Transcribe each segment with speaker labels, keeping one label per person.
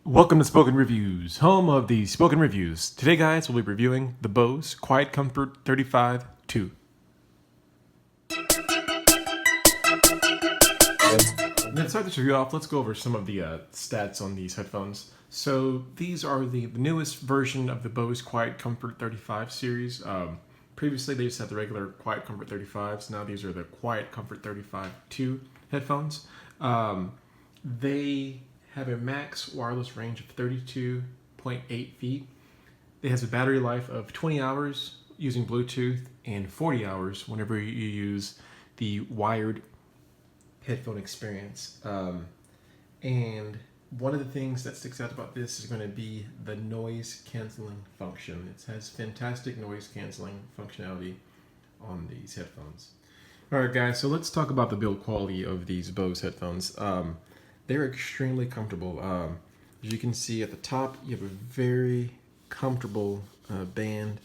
Speaker 1: Welcome to Spoken Reviews, home of the Spoken Reviews. Today, guys, we'll be reviewing the Bose Quiet Comfort 35 2. Now, to start this review off, let's go over some of the stats on these headphones. So, these are the newest version of the Bose Quiet Comfort 35 series. Previously, they just had the regular Quiet Comfort 35s. Now, these are the Quiet Comfort 35 2 headphones. They have a max wireless range of 32.8 feet. It has a battery life of 20 hours using Bluetooth and 40 hours whenever you use the wired headphone experience. And one of the things that sticks out about this is going to be the noise canceling function. It has fantastic noise canceling functionality on these headphones. All right, guys, so let's talk about the build quality of these Bose headphones. They're extremely comfortable. As you can see at the top, you have a very comfortable band,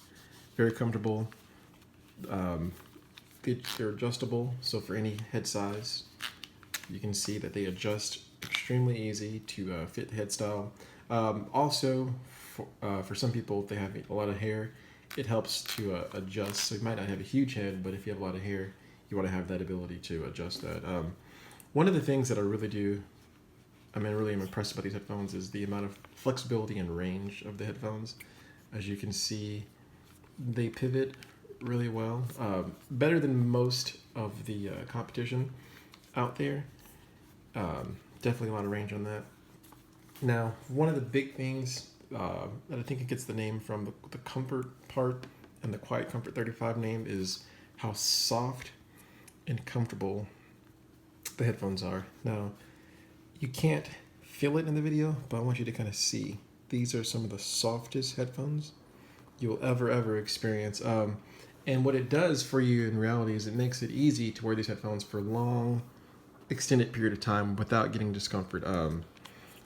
Speaker 1: very comfortable. They're adjustable, so for any head size, you can see that they adjust extremely easy to fit head style. Also, for some people, if they have a lot of hair, it helps to adjust. So you might not have a huge head, but if you have a lot of hair, you want to have that ability to adjust that. One of the things that I really am impressed about these headphones is the amount of flexibility and range of the headphones. As you can see, they pivot really well, better than most of the competition out there. Definitely a lot of range on that. Now, one of the big things that I think it gets the name from the comfort part and the Quiet Comfort 35 name is how soft and comfortable the headphones are. Now, you can't feel it in the video, but I want you to kind of see. These are some of the softest headphones you'll ever experience. And what it does for you in reality is it makes it easy to wear these headphones for a long, extended period of time without getting discomfort.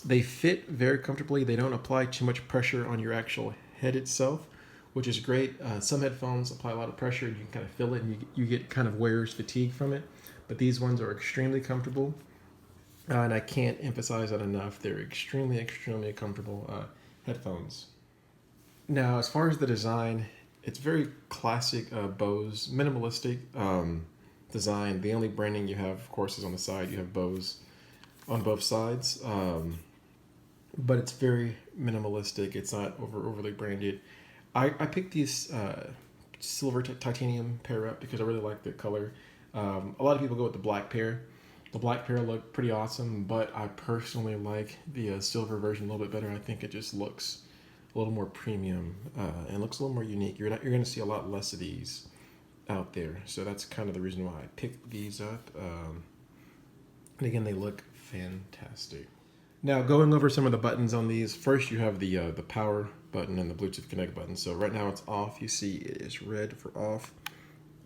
Speaker 1: They fit very comfortably. They don't apply too much pressure on your actual head itself, which is great. Some headphones apply a lot of pressure and you can kind of feel it and you get kind of wearer's fatigue from it. But these ones are extremely comfortable. And I can't emphasize that enough. They're extremely comfortable headphones. Now, as far as the design, it's very classic Bose, minimalistic design. The only branding you have, of course, is on the side. You have Bose on both sides. But it's very minimalistic. It's not overly branded. I picked these silver titanium pair up because I really like the color. A lot of people go with the black pair. The black pair look pretty awesome, but I personally like the silver version a little bit better. I think it just looks a little more premium and looks a little more unique. You're going to see a lot less of these out there, so that's kind of the reason why I picked these up. And again, they look fantastic. Now, going over some of the buttons on these. First, you have the power button and the Bluetooth Connect button. So right now it's off. You see it is red for off.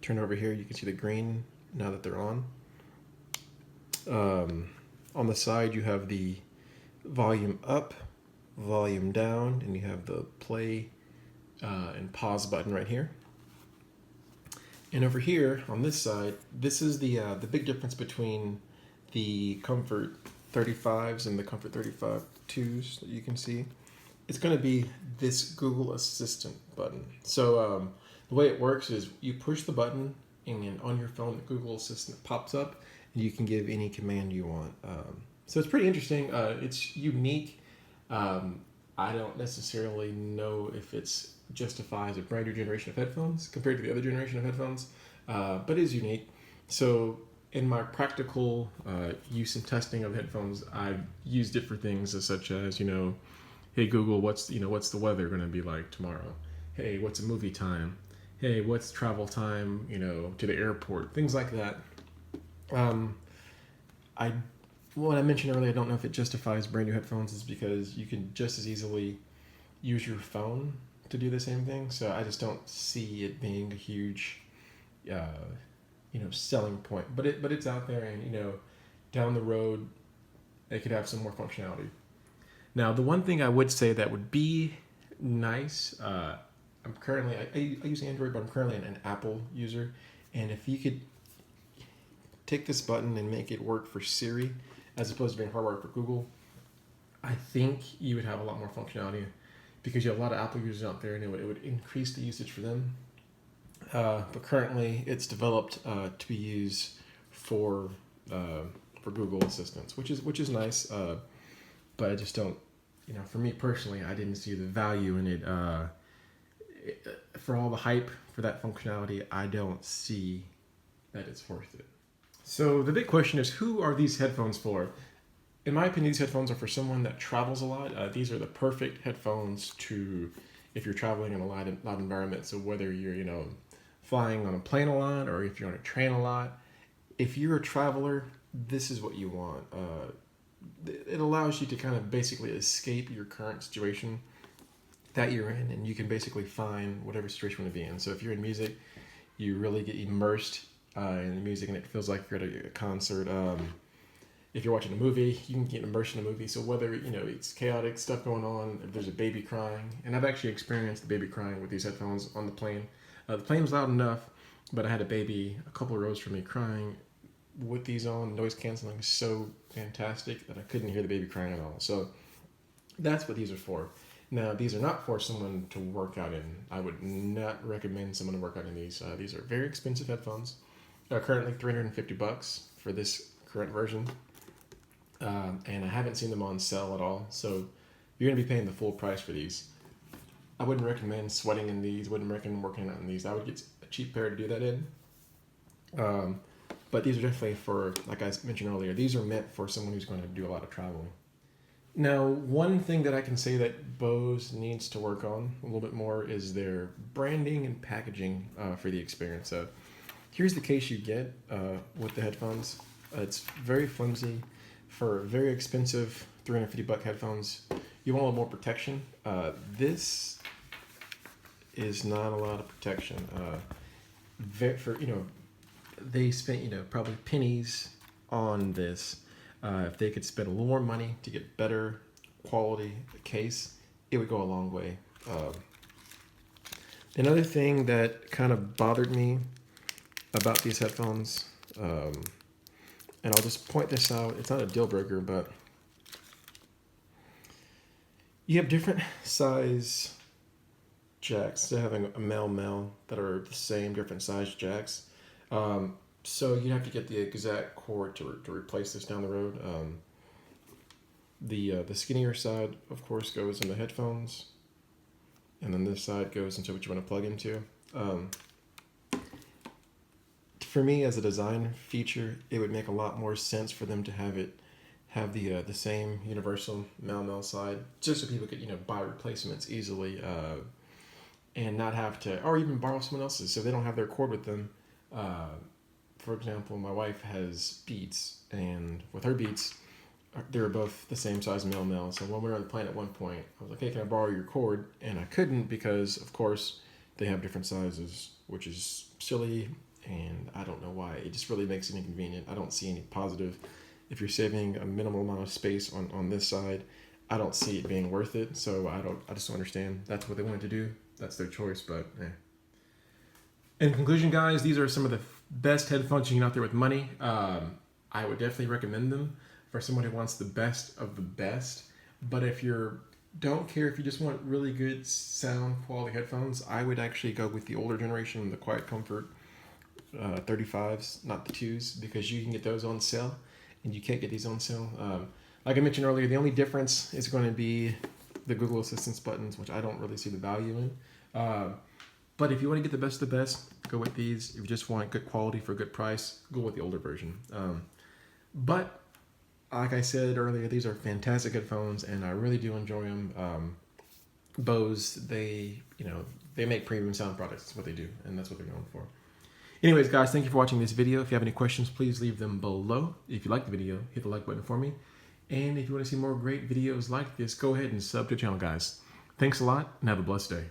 Speaker 1: Turn over here, you can see the green now that they're on. On the side, you have the volume up, volume down, and you have the play and pause button right here. And over here on this side, this is the big difference between the Comfort 35s and the Comfort 35 2s that you can see. It's going to be this Google Assistant button. So the way it works is you push the button and on your phone, the Google Assistant pops up and you can give any command you want. So it's pretty interesting. It's unique. I don't necessarily know if it's justifies a brand new generation of headphones compared to the other generation of headphones, but it is unique. So in my practical use and testing of headphones, I've used it for things such as, hey Google, what's the weather going to be like tomorrow? Hey, what's a movie time? Hey, what's travel time, to the airport? Things like that. What I mentioned earlier, I don't know if it justifies brand new headphones, is because you can just as easily use your phone to do the same thing. So I just don't see it being a huge, selling point. But it's out there, and down the road, it could have some more functionality. Now, the one thing I would say that would be nice, I'm currently I use Android, but I'm currently an Apple user, and if you could take this button and make it work for Siri, as opposed to being hardwired for Google, I think you would have a lot more functionality because you have a lot of Apple users out there, and it would increase the usage for them. But currently, it's developed to be used for Google Assistants, which is nice. But I just don't, for me personally, I didn't see the value in it. For all the hype for that functionality, I don't see that it's worth it. So the big question is, who are these headphones for? In my opinion, these headphones are for someone that travels a lot. These are the perfect headphones to if you're traveling in a loud environment. So whether you're, flying on a plane a lot or if you're on a train a lot, if you're a traveler, this is what you want. It allows you to kind of basically escape your current situation that you're in, and you can basically find whatever situation you want to be in. So if you're in music, you really get immersed in the music, and it feels like you're at a concert. If you're watching a movie, you can get immersed in a movie. So whether it's chaotic stuff going on, if there's a baby crying, and I've actually experienced the baby crying with these headphones on the plane. The plane was loud enough, but I had a baby a couple of rows from me crying. With these on, noise canceling is so fantastic that I couldn't hear the baby crying at all. So that's what these are for. Now, these are not for someone to work out in. I would not recommend someone to work out in these. These are very expensive headphones. Currently $350 for this current version. And I haven't seen them on sale at all. So you're going to be paying the full price for these. I wouldn't recommend sweating in these. Wouldn't recommend working out in these. I would get a cheap pair to do that in. But these are definitely for, like I mentioned earlier, these are meant for someone who's going to do a lot of traveling. Now, one thing that I can say that Bose needs to work on a little bit more is their branding and packaging for the experience. So here's the case you get with the headphones. It's very flimsy. For very expensive $350 headphones, you want a little more protection. This is not a lot of protection. They spent probably pennies on this. If they could spend a little more money to get better quality case, it would go a long way. Another thing that kind of bothered me about these headphones, and I'll just point this out, it's not a deal breaker, but you have different size jacks. Instead of having a male that are the same, different size jacks. So you have to get the exact cord to replace this down the road. The skinnier side, of course, goes in the headphones, and then this side goes into what you want to plug into. For me, as a design feature, it would make a lot more sense for them to have the same universal male side, just so people could buy replacements easily, and not have to, or even borrow someone else's, so they don't have their cord with them. For example, my wife has Beats, and with her Beats, they were both the same size male. So when we were on the plane at one point, I was like, "Hey, can I borrow your cord?" And I couldn't because, of course, they have different sizes, which is silly, and I don't know why. It just really makes it inconvenient. I don't see any positive. If you're saving a minimal amount of space on this side, I don't see it being worth it. So I just don't understand. That's what they wanted to do. That's their choice, but In conclusion, guys, these are some of the best headphones you can get out there with money. I would definitely recommend them for someone who wants the best of the best. But if you don't care, if you just want really good sound quality headphones, I would actually go with the older generation, the Quiet Comfort 35s, not the 2s, because you can get those on sale, and you can't get these on sale. Like I mentioned earlier, the only difference is going to be the Google Assistance buttons, which I don't really see the value in. But if you want to get the best of the best, go with these. If you just want good quality for a good price, go with the older version. But like I said earlier, these are fantastic headphones, and I really do enjoy them. Bose, they make premium sound products. That's what they do, and that's what they're known for. Anyways, guys, thank you for watching this video. If you have any questions, please leave them below. If you like the video, hit the like button for me. And if you want to see more great videos like this, go ahead and sub to the channel, guys. Thanks a lot, and have a blessed day.